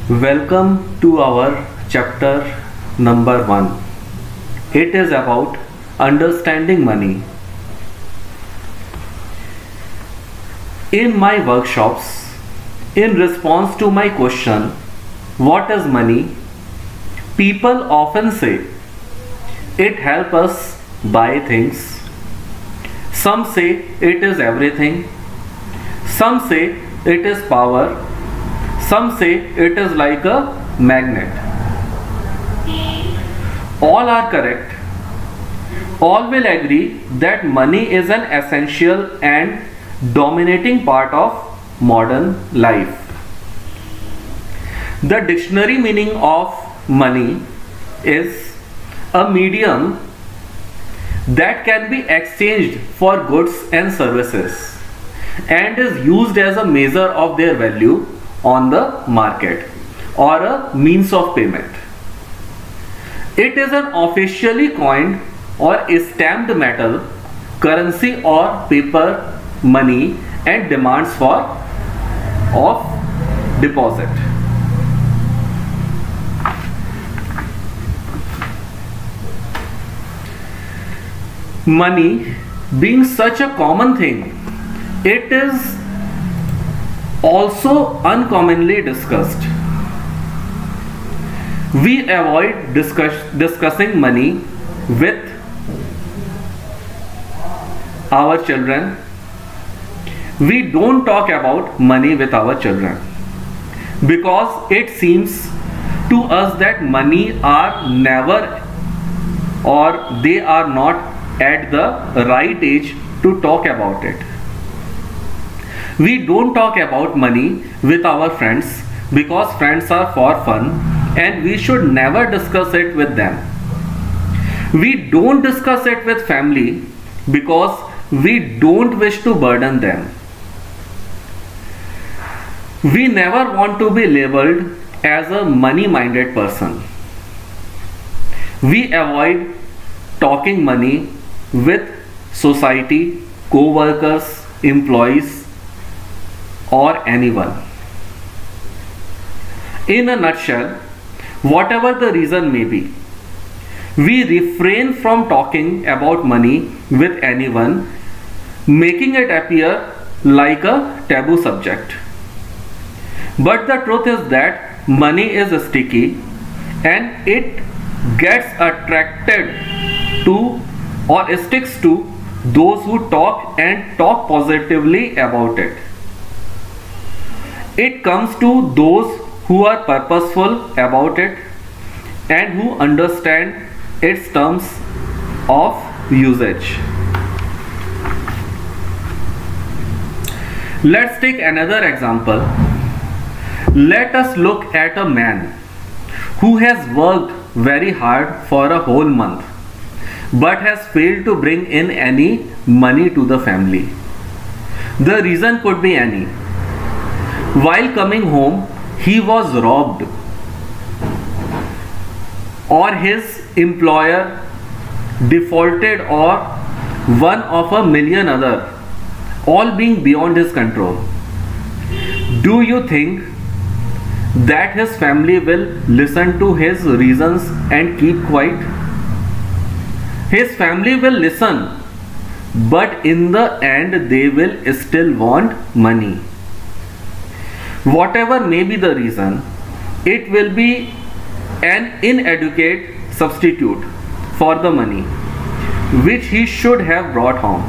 Welcome to our chapter number 1. It is about understanding money. In my workshops, in response to my question, what is money? People often say, it helps us buy things. Some say it is everything. Some say it is power. Some say it is like a magnet. All are correct. All will agree that money is an essential and dominating part of modern life. The dictionary meaning of money is a medium that can be exchanged for goods and services and is used as a measure of their value on the market or a means of payment. It is an officially coined or stamped metal, currency or paper money and demands for of deposit. Money being such a common thing, it is also uncommonly discussed. We avoid discussing money with our children. We don't talk about money with our children because it seems to us that money are never or they are not at the right age to talk about it. We don't talk about money with our friends because friends are for fun and we should never discuss it with them. We don't discuss it with family because we don't wish to burden them. We never want to be labeled as a money-minded person. We avoid talking money with society, co-workers, employees, or anyone. In a nutshell, whatever the reason may be, we refrain from talking about money with anyone, making it appear like a taboo subject. But the truth is that money is sticky and it gets attracted to or sticks to those who talk and talk positively about it. It comes to those who are purposeful about it and who understand its terms of usage. Let's take another example. Let us look at a man who has worked very hard for a whole month but has failed to bring in any money to the family. The reason could be any. While coming home, he was robbed, or his employer defaulted, or one of a million other, all being beyond his control. Do you think that his family will listen to his reasons and keep quiet? His family will listen, but in the end they will still want money. Whatever may be the reason, it will be an inadequate substitute for the money which he should have brought home.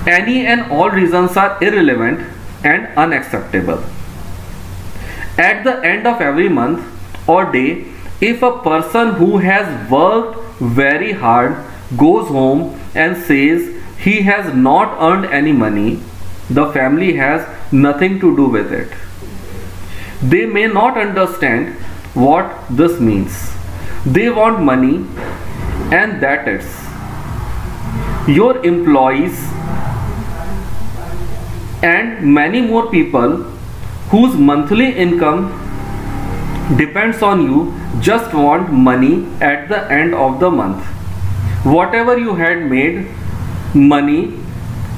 Any and all reasons are irrelevant and unacceptable. At the end of every month or day, if a person who has worked very hard goes home and says he has not earned any money, the family has nothing to do with it. They may not understand what this means. They want money and that is. Your employees and many more people whose monthly income depends on you just want money at the end of the month. Whatever you had made money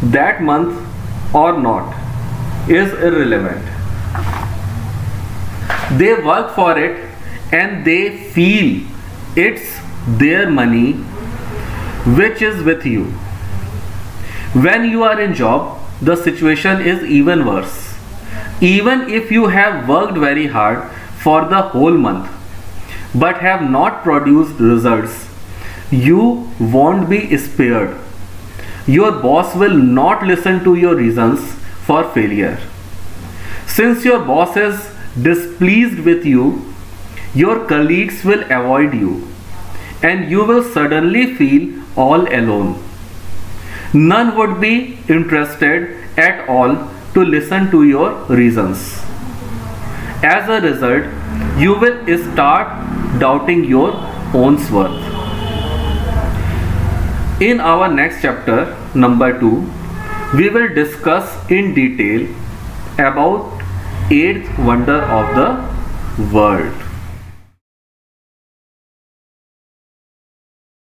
that month or not is irrelevant. They work for it and they feel it's their money which is with you. When you are in job, the situation is even worse. Even if you have worked very hard for the whole month but have not produced results, you won't be spared. Your boss will not listen to your reasons for failure. Since your boss is displeased with you, your colleagues will avoid you and you will suddenly feel all alone. None would be interested at all to listen to your reasons. As a result, you will start doubting your own worth. In our next chapter, number 2, we will discuss in detail about eighth wonder of the world.